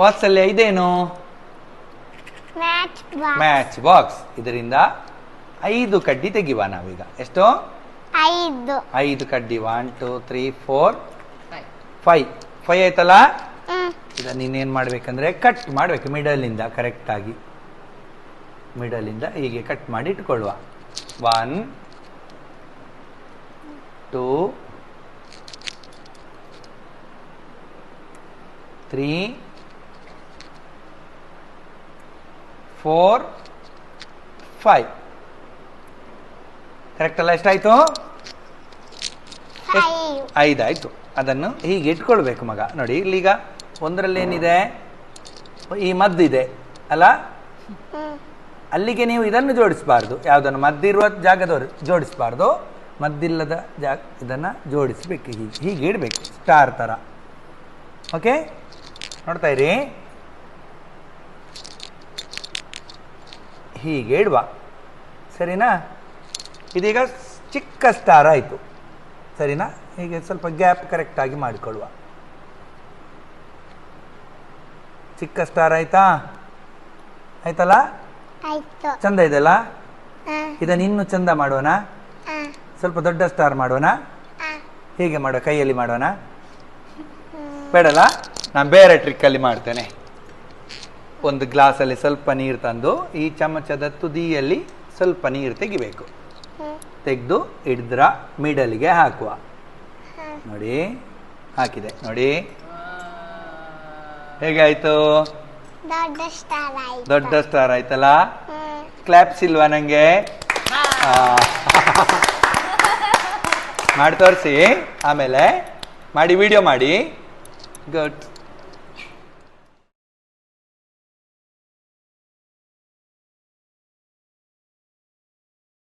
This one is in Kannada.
ವಾತ್ಸಲ್ಯ ಇದೇನು? Match box. ಇದರಿಂದ 5 ಕಡ್ಡಿ ತೆಗಿವ ನಾವೀಗ. ಎಷ್ಟು? 5 ಕಡ್ಡಿ. 1 2 3 4 5 ಆಯ್ತಲ್ಲ. ಇದನ್ನ ನೀನೇನ್ ಮಾಡ್ಬೇಕಂದ್ರೆ ಕಟ್ ಮಾಡ್ಬೇಕು ಮಿಡಲ್ ಇಂದ. ಕರೆಕ್ಟ್ ಆಗಿ ಮಿಡಲ್ ಇಂದ ಹೀಗೆ ಕಟ್ ಮಾಡಿ ಇಟ್ಕೊಳ್ಳುವ. 1 2 3 4 5 ಕರೆಕ್ಟ್ ಅಲ್ಲ? ಎಷ್ಟಾಯ್ತು? 5 ಆಯ್ತು. ಅದನ್ನು ಹೀಗೆ ಇಟ್ಕೊಳ್ಬೇಕು ಮಗ. ನೋಡಿ ಇಲ್ಲೀಗ ಒಂದರಲ್ಲಿ ಏನಿದೆ? ಈ ಮದ್ದಿದೆ ಅಲ್ಲ, ಅಲ್ಲಿಗೆ ನೀವು ಇದನ್ನು ಜೋಡಿಸಬಾರ್ದು. ಯಾವುದನ್ನು ಮದ್ದಿರುವ ಜಾಗದವರು ಜೋಡಿಸಬಾರ್ದು. ಮದ್ದಿಲ್ಲದ ಜಾಗ ಇದನ್ನು ಜೋಡಿಸ್ಬೇಕು. ಹೀಗೆ ಇಡಬೇಕು ಸ್ಟಾರ್ ಥರ. ಓಕೆ, ನೋಡ್ತಾ ಇರಿ. ಹೀಗೆ ಇಡುವ, ಸರಿನಾ? ಇದೀಗ ಚಿಕ್ಕ ಸ್ಟಾರ್ ಆಯಿತು, ಸರಿನಾ? ಹೀಗೆ ಸ್ವಲ್ಪ ಗ್ಯಾಪ್ ಕರೆಕ್ಟಾಗಿ ಮಾಡಿಕೊಳ್ಳುವ. ಚಿಕ್ಕ ಸ್ಟಾರ್ ಆಯ್ತಾ? ಆಯ್ತಲ್ಲ? ಚಂದ ಇದೆಲ್ಲ. ಇದನ್ನು ಇನ್ನೂ ಚಂದ ಮಾಡೋಣ. ಸ್ವಲ್ಪ ದೊಡ್ಡ ಸ್ಟಾರ್ ಮಾಡೋಣ. ಹೀಗೆ ಮಾಡುವ, ಕೈಯಲ್ಲಿ ಮಾಡೋಣ. ಬೇಡಲ್ಲ, ನಾನು ಬೇರೆ ಟ್ರಿಕ್ಕಲ್ಲಿ ಮಾಡ್ತೇನೆ. ಒಂದು ಗ್ಲಾಸಲ್ಲಿ ಸ್ವಲ್ಪ ನೀರು ತಂದು ಈ ಚಮಚದ ತುದಿಯಲ್ಲಿ ಸ್ವಲ್ಪ ನೀರು ತೆಗಿಬೇಕು. ತೆಗೆದು ಹಿಡಿದ್ರ ಮಿಡಲ್ಗೆ ಹಾಕುವ. ನೋಡಿ, ಹಾಕಿದೆ ನೋಡಿ. ಹೇಗಾಯ್ತು? ದೊಡ್ಡ ಸ್ಟಾರ್ ಆಯ್ತಲ್ಲ. ಕ್ಲಾಪ್ಸ್ ಇಲ್ವಾ ನಂಗೆ? ಮಾಡಿ ತೋರಿಸಿ, ಆಮೇಲೆ ಮಾಡಿ ವಿಡಿಯೋ ಮಾಡಿ. ಗುಡ್.